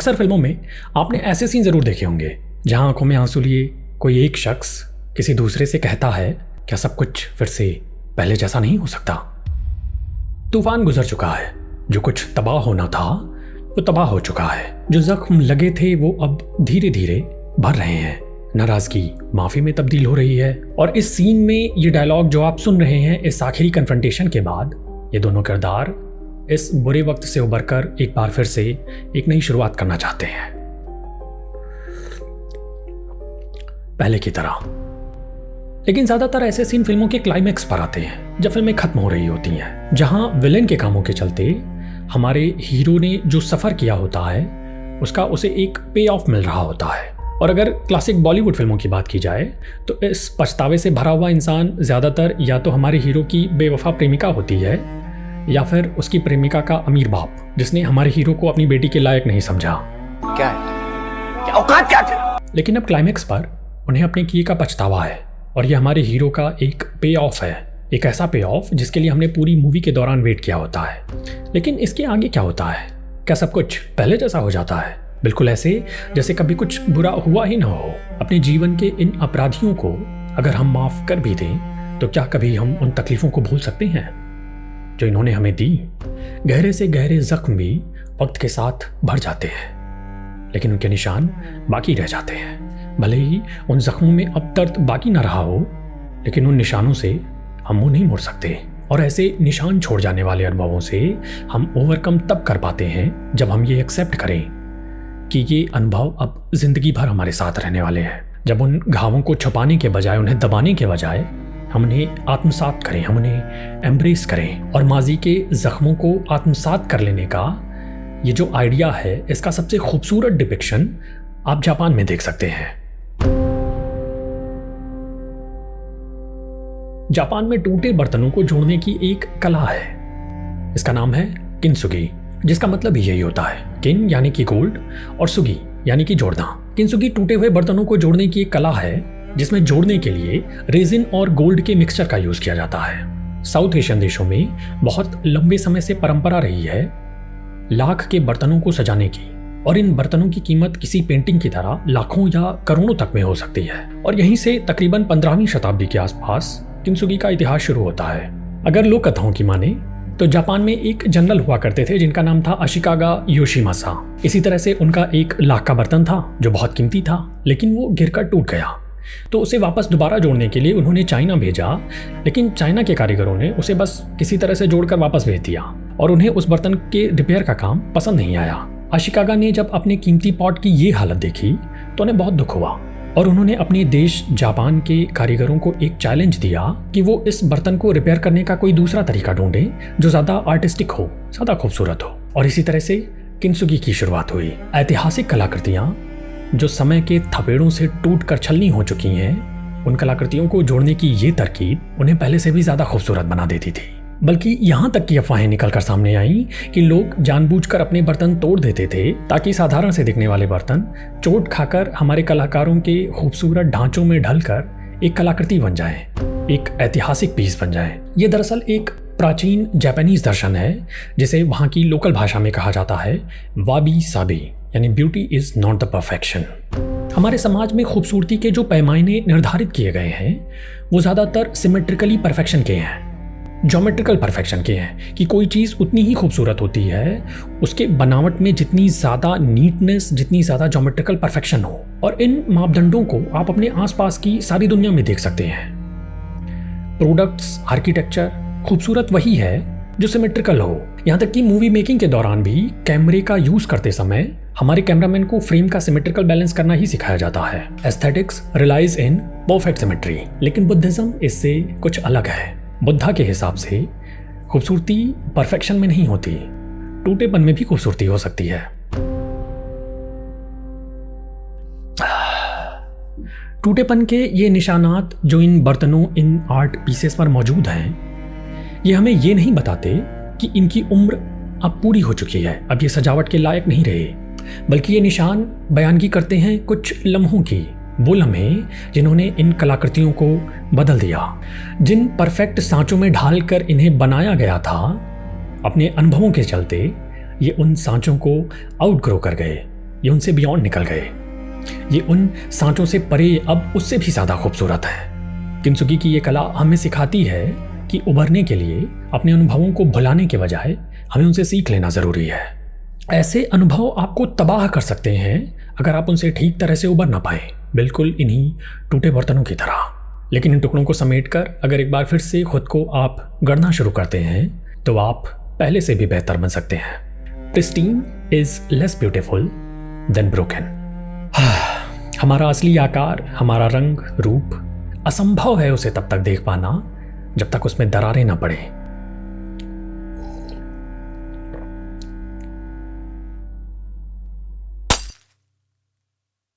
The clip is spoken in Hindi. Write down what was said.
अक्सर फिल्मों में आपने ऐसे सीन ज़रूर देखे होंगे जहां आंखों में आंसू लिए कोई एक शख्स किसी दूसरे से कहता है, क्या सब कुछ फिर से पहले जैसा नहीं हो सकता? तूफान गुजर चुका है, जो कुछ तबाह होना था वो तबाह हो चुका है, जो जख्म लगे थे वो अब धीरे धीरे भर रहे हैं, नाराजगी माफी में तब्दील हो रही है। और इस सीन में ये डायलॉग जो आप सुन रहे हैं, इस आखिरी कन्फ्रंटेशन के बाद ये दोनों किरदार इस बुरे वक्त से उबरकर एक बार फिर से एक नई शुरुआत करना चाहते हैं, पहले की तरह। लेकिन ज्यादातर ऐसे सीन फिल्मों के क्लाइमैक्स पर आते हैं, जब फिल्में खत्म हो रही होती हैं, जहां विलेन के कामों के चलते हमारे हीरो ने जो सफर किया होता है उसका उसे एक पे ऑफ मिल रहा होता है। और अगर क्लासिक बॉलीवुड फिल्मों की बात की जाए तो इस पछतावे से भरा हुआ इंसान ज्यादातर या तो हमारे हीरो की बेवफा प्रेमिका होती है या फिर उसकी प्रेमिका का अमीर बाप, जिसने हमारे हीरो को अपनी बेटी के लायक नहीं समझा। क्या है? क्या औकात क्या तेरा? लेकिन अब क्लाइमैक्स पर उन्हें अपने किए का पछतावा है और यह हमारे हीरो का एक पे ऑफ है, एक ऐसा पे ऑफ जिसके लिए हमने पूरी मूवी के दौरान वेट किया होता है। लेकिन इसके आगे क्या होता है? क्या सब कुछ पहले जैसा हो जाता है, बिल्कुल ऐसे जैसे कभी कुछ बुरा हुआ ही ना हो? अपने जीवन के इन अपराधियों को अगर हम माफ कर भी दें तो क्या कभी हम उन तकलीफों को भूल सकते हैं जो इन्होंने हमें दी? गहरे से गहरे जख्म भी वक्त के साथ भर जाते हैं, लेकिन उनके निशान बाकी रह जाते हैं। भले ही उन जख्मों में अब दर्द बाकी ना रहा हो, लेकिन उन निशानों से हम मुंह नहीं मोड़ सकते। और ऐसे निशान छोड़ जाने वाले अनुभवों से हम ओवरकम तब कर पाते हैं जब हम ये एक्सेप्ट करें कि ये अनुभव अब जिंदगी भर हमारे साथ रहने वाले हैं। जब उन घावों को छुपाने के बजाय, उन्हें दबाने के बजाय हम उन्हें आत्मसात करें, हम उन्हें एम्ब्रेस करें। और माजी के जख्मों को आत्मसात कर लेने का ये जो आइडिया है, इसका सबसे खूबसूरत डिपिक्शन आप जापान में देख सकते हैं। जापान में टूटे बर्तनों को जोड़ने की एक कला है, इसका नाम है किंसुगी, जिसका मतलब ही यही होता है। किन यानी कि गोल्ड और सुगी यानी कि जोड़ना। किंसुगी टूटे हुए बर्तनों को जोड़ने की एक कला है जिसमें जोड़ने के लिए रेजिन और गोल्ड के मिक्सचर का यूज किया जाता है। साउथ एशियन देशों में बहुत लंबे समय से परंपरा रही है लाख के बर्तनों को सजाने की, और इन बर्तनों की कीमत किसी पेंटिंग की तरह लाखों या करोड़ों तक में हो सकती है। और यहीं से तकरीबन 15वीं शताब्दी के आसपास किंसुगी का इतिहास शुरू होता है। अगर लोक कथाओं की माने तो जापान में एक जनरल हुआ करते थे जिनका नाम था अशिकागा योशिमासा। इसी तरह से उनका एक लाख का बर्तन था जो बहुत कीमती था, लेकिन वो गिरकर टूट गया। तो उसे वापस दोबारा जोड़ने के लिए उन्होंने चाइना भेजा, लेकिन चाइना के कारीगरों ने उसे बस किसी तरह से जोड़कर वापस भेज दिया और उन्हें उस बर्तन के रिपेयर का काम पसंद नहीं आया। अशिकागा ने जब अपने कीमती पॉट की ये हालत देखी तो उन्हें बहुत दुख हुआ और उन्होंने अपने देश जापान के कारीगरों को एक चैलेंज दिया कि वो इस बर्तन को रिपेयर करने का कोई दूसरा तरीका ढूंढे जो ज़्यादा आर्टिस्टिक हो, ज़्यादा खूबसूरत हो। और इसी तरह से किंसुगी की शुरुआत हुई। ऐतिहासिक कलाकृतियाँ जो समय के थपेड़ों से टूट कर छलनी हो चुकी हैं, उन कलाकृतियों को जोड़ने की ये तरकीब उन्हें पहले से भी ज़्यादा खूबसूरत बना देती थी। बल्कि यहाँ तक की अफवाहें निकलकर सामने आई कि लोग जानबूझकर अपने बर्तन तोड़ देते थे ताकि साधारण से दिखने वाले बर्तन चोट खाकर हमारे कलाकारों के खूबसूरत ढांचों में ढलकर एक कलाकृति बन जाए, एक ऐतिहासिक पीस बन जाए। ये दरअसल एक प्राचीन जापानीज दर्शन है जिसे वहाँ की लोकल भाषा में कहा जाता है वाबी साबी, यानी beauty is not the perfection. हमारे समाज में खूबसूरती के जो पैमाने निर्धारित किए गए हैं वो ज़्यादातर सिमेट्रिकली परफेक्शन के हैं, ज्योमेट्रिकल परफेक्शन के हैं कि कोई चीज़ उतनी ही खूबसूरत होती है उसके बनावट में जितनी ज़्यादा नीटनेस, जितनी ज़्यादा ज्योमेट्रिकल परफेक्शन हो। और इन मापदंडों को आप अपने आसपास की सारी दुनिया में देख सकते हैं। प्रोडक्ट्स, आर्किटेक्चर, खूबसूरत वही है जो सिमेट्रिकल हो। यहाँ तक कि मूवी मेकिंग के दौरान भी कैमरे का यूज करते समय हमारे कैमरामैन को फ्रेम का सिमेट्रिकल बैलेंस करना ही सिखाया जाता है। Aesthetics relies in perfect symmetry. लेकिन बुद्धिज्म इससे कुछ अलग है। बुद्धा के हिसाब से खूबसूरती परफेक्शन में नहीं होती, टूटेपन में भी खूबसूरती हो सकती है। टूटेपन के ये निशानात जो इन बर्तनों, इन आर्ट पीसेस पर मौजूद हैं, ये हमें ये नहीं बताते कि इनकी उम्र अब पूरी हो चुकी है, अब ये सजावट के लायक नहीं रहे, बल्कि ये निशान बयानगी करते हैं कुछ लम्हों की, वो लम्हे जिन्होंने इन कलाकृतियों को बदल दिया, जिन परफेक्ट सांचों में ढालकर इन्हें बनाया गया था। अपने अनुभवों के चलते ये उन सांचों को आउटग्रो कर गए, ये उनसे बियॉन्ड निकल गए। ये उन सांचों से परे अब उससे भी ज़्यादा खूबसूरत है। किंसुगी की ये कला हमें सिखाती है कि उभरने के लिए अपने अनुभवों को भुलाने के बजाय हमें उनसे सीख लेना ज़रूरी है। ऐसे अनुभव आपको तबाह कर सकते हैं अगर आप उनसे ठीक तरह से उबर ना पाए, बिल्कुल इन्हीं टूटे बर्तनों की तरह। लेकिन इन टुकड़ों को समेटकर अगर एक बार फिर से खुद को आप गढ़ना शुरू करते हैं तो आप पहले से भी बेहतर बन सकते हैं। Pristine is less beautiful then broken. हमारा असली आकार, हमारा रंग, रूप असंभव है उसे तब तक देख पाना जब तक उसमें दरारें ना पड़े।